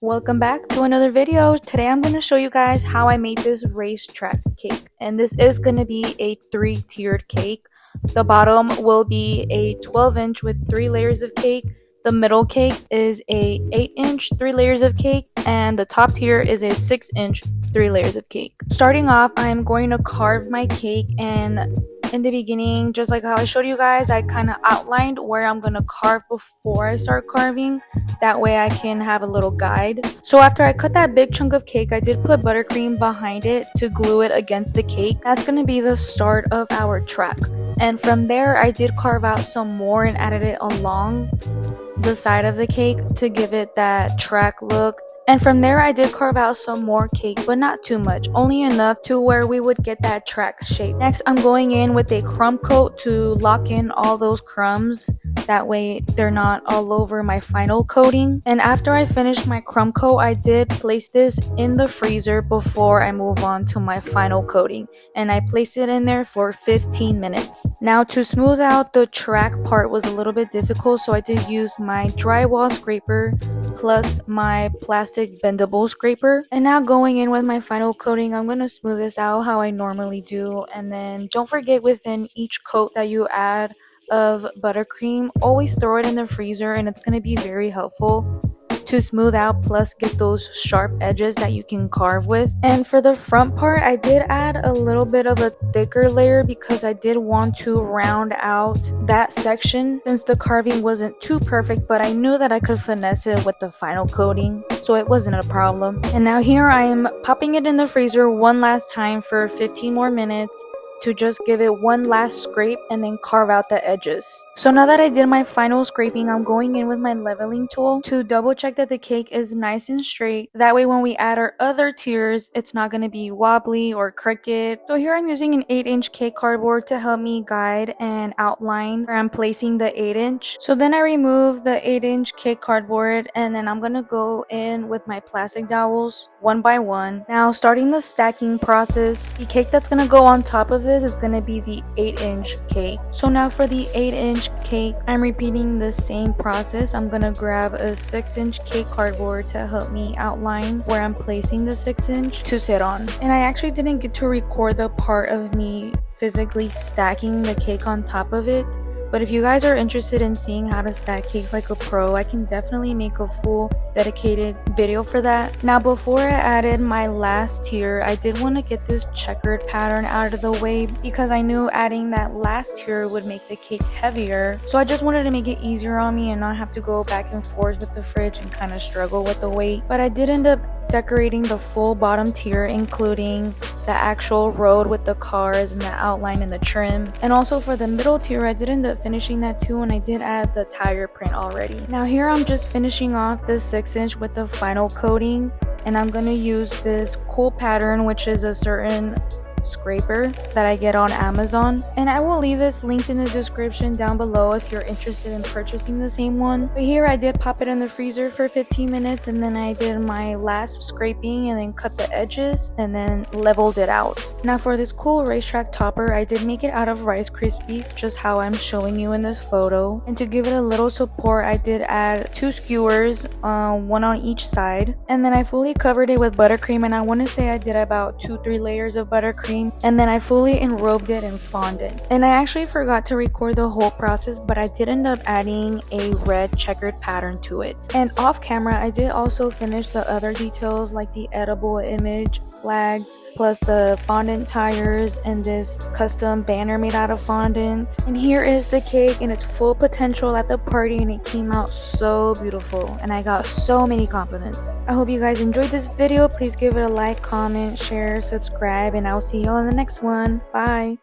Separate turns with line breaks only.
Welcome back to another video. Today I'm going to show you guys how I made this racetrack cake, and this is going to be a 3-tiered cake. The bottom will be a 12-inch with 3 layers of cake. The middle cake is a 8-inch 3 layers of cake, and the top tier is a 6-inch 3 layers of cake. Starting off, I'm going to carve my cake, and in the beginning, just like how I showed you guys, I kind of outlined where I'm going to carve before I start carving. That way I can have a little guide. So after I cut that big chunk of cake, I did put buttercream behind it to glue it against the cake. That's going to be the start of our track. And from there, I did carve out some more and added it along the side of the cake to give it that track look. And from there, I did carve out some more cake, but not too much, only enough to where we would get that track shape. Next, I'm going in with a crumb coat to lock in all those crumbs. That way they're not all over my final coating. And after I finished my crumb coat, I did place this in the freezer before I move on to my final coating. And I placed it in there for 15 minutes. Now to smooth out the track part was a little bit difficult, so I did use my drywall scraper plus my plastic bendable scraper. And now going in with my final coating, I'm going to smooth this out how I normally do. And then don't forget, within each coat that you add of buttercream, always throw it in the freezer, and it's going to be very helpful to smooth out plus get those sharp edges that you can carve with. And for the front part, I did add a little bit of a thicker layer because I did want to round out that section since the carving wasn't too perfect, but I knew that I could finesse it with the final coating, so it wasn't a problem. And now here I am popping it in the freezer one last time for 15 more minutes to just give it one last scrape and then carve out the edges. So now that I did my final scraping, I'm going in with my leveling tool to double check that the cake is nice and straight. That way when we add our other tiers, it's not going to be wobbly or crooked. So here I'm using an 8-inch cake cardboard to help me guide and outline where I'm placing the 8-inch. So then I remove the 8-inch cake cardboard, and then I'm going to go in with my plastic dowels one by one. Now starting the stacking process, the cake that's going to go on top of this is going to be the 8-inch cake. So now for the 8-inch cake, I'm repeating the same process. I'm going to grab a 6-inch cake cardboard to help me outline where I'm placing the 6-inch to sit on. And I actually didn't get to record the part of me physically stacking the cake on top of it. But if you guys are interested in seeing how to stack cakes like a pro, I can definitely make a full dedicated video for that. Now before I added my last tier, I did want to get this checkered pattern out of the way because I knew adding that last tier would make the cake heavier. So I just wanted to make it easier on me and not have to go back and forth with the fridge and kind of struggle with the weight. But I did end up decorating the full bottom tier, including the actual road with the cars and the outline and the trim. And also for the middle tier, I did end up finishing that too, and I did add the tire print already. Now here I'm just finishing off the 6-inch with the final coating, and I'm going to use this cool pattern, which is a certain scraper that I get on Amazon, and I will leave this linked in the description down below if you're interested in purchasing the same one. But here I did pop it in the freezer for 15 minutes, and then I did my last scraping and then cut the edges and then leveled it out. Now for this cool racetrack topper, I did make it out of Rice Krispies, just how I'm showing you in this photo. And to give it a little support, I did add 2 skewers, one on each side, and then I fully covered it with buttercream, and I want to say I did about 2-3 layers of buttercream, and then I fully enrobed it in fondant. And I actually forgot to record the whole process, but I did end up adding a red checkered pattern to it. And off camera, I did also finish the other details like the edible image flags, plus the fondant tires and this custom banner made out of fondant. And here is the cake in its full potential at the party, and it came out so beautiful, and I got so many compliments. I hope you guys enjoyed this video. Please give it a like, comment, share, subscribe, and I'll see you all in the next one. Bye.